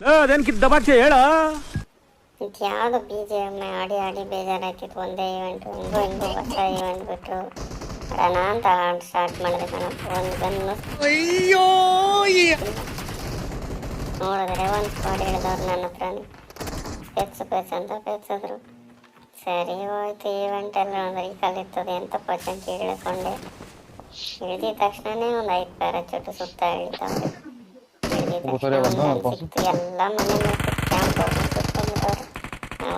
ಅದೇನ್ಕಿದ್ದ ದಬಾಕ್ಷೆ ಹೇಳ. ಯಾವುದು BGM ಆಡಿ ಆಡಿ ಬೇಜಾರಾಯ್ತಿತ್ತು. ಒಂದೇ ಇವೆಂಟ್ ಹಿಂಗೂ ಹೊಸ ಇವೆಂಟ್ ಬಿಟ್ಟರು ಅಣ್ಣ ಅಂತ ಸ್ಟಾರ್ಟ್ ಮಾಡಿದೆ ಕಣಪ್ಪ. ಒಂದು ಗನ್ನು ನೋಡಿದ್ರೆ ಒಂದು ಸ್ಕ್ವಾಡ್ ಹಿಡಿದವ್ರು ನನ್ನ ಹತ್ರನೇ. ಪೆಚ್ಚು ಅಂತ ಪೆಚ್ಚಿದ್ರು. ಸರಿ ಹೋಯ್ತು ಈವೆಂಟ್ ಎಲ್ಲ ಒಂದು ಕಲಿತದೆ ಅಂತ ಪರ್ಸೆಂಟ್ ಇಳ್ಕೊಂಡೆ. ಇಳಿದ ತಕ್ಷಣನೇ ಒಂದು 5 ಪ್ಯಾರಾಚೂಟ್ ಸುತ್ತ ಇಳಿತಾವ್ರೆ. ಇಳಿದ ತಕ್ಷಣ ಸಿಕ್ತು. ಎಲ್ಲ ಮನೆ ಮೇಲೆ ಕ್ಯಾಂಪ್ ಸುತ್ತಬಿಟ್ಟವ್ರೆ.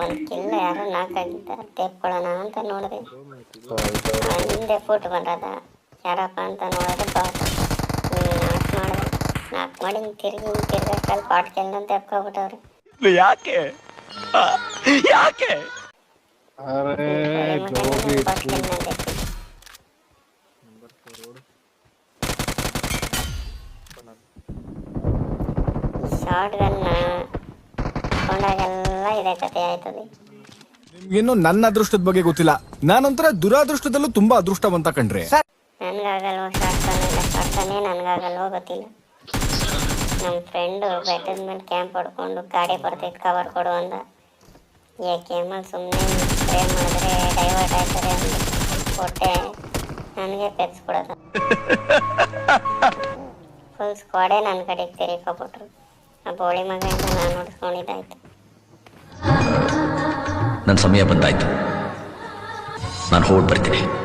ಒಂದು ಕಿಲ್ಲ ಯಾರು ನಾಲ್ಕಾಗಿದ್ದ ತೆಪ್ಕೊಳ್ಳೋಣ ಅಂತ ನೋಡಿದೆ. ಹಿಂದೆ ಫುಟ್ ಬಂದದ ಯಾರಪ್ಪ ಅಂತ ನೋಡಿದ್ರೆ ಬಾಸ್ ನಾಲ್ಕು ಮಾಡಿ ತಿರ್ಗಷ್ಟಲ್ಲಿ ಪಾಟ್ಕೆಲ್ಲ ತೆಪ್ಕೊಬಿಟ್ಟವ್ರೆ. ಯಾಕೆ ಯಾಕೆ ಶಾರ್ಟ್ ಗನ್ನ ಕೊಂಡಾಗೆಲ್ಲ ಇದೇ ಕತೆ ಆಯ್ತದೆ. ನಿಮ್ಗಿನ್ನು ನನ್ನ ಅದೃಷ್ಟದ ಬಗ್ಗೆ ಗೊತ್ತಿಲ್ಲ. ನಾನೊಂಥರ ದುರಾದೃಷ್ಟದಲ್ಲೂ ತುಂಬಾ ಅದೃಷ್ಟವಂತ ಕಣ್ರಿ. ನನ್ಗಾಗಲ್ವೋ ಶಾರ್ಟ್ಕನ್ನೇ ನನ್ಗಾಗಲ್ವೋ ಗೊತ್ತಿಲ್ಲ. ನಮ್ಮ ಫ್ರೆಂಡು ಬೆಟ್ಟದ ಮೇಲೆ ಕ್ಯಾಂಪ್ ಹೊಡ್ಕೊಂಡು ಗಾಡಿ ಬರ್ತೈತೆ ಕವರ್ ಕೊಡು ಅಂದ. AKM ಸುಮ್ಮನೆ ಸ್ಪ್ರೇ ಮಾಡಿದ್ರೆ ಡೈವರ್ಟ್ ಆಯ್ತಾರೆ ಅಂದು ಕೊಟ್ಟೆ. ನನಗೆ ಪೆಚ್ಕೊಡೋದು. ಫುಲ್ ಸ್ಕ್ವಾಡೇ ನನ್ನ ಕಡೆಗೆ ತಿರ್ಕೊಬಿಟ್ರು. ಆ ಬೋಳಿ ಮಗನಿಂದ ನಾನು ನೋಡಿಸ್ಕೊಂಡಿದ್ದಾಯ್ತು. ನನ್ನ ಸಮಯ ಬಂದಾಯ್ತು. ನಾನು ಹೊರಡ್ಬರ್ತೀನಿ.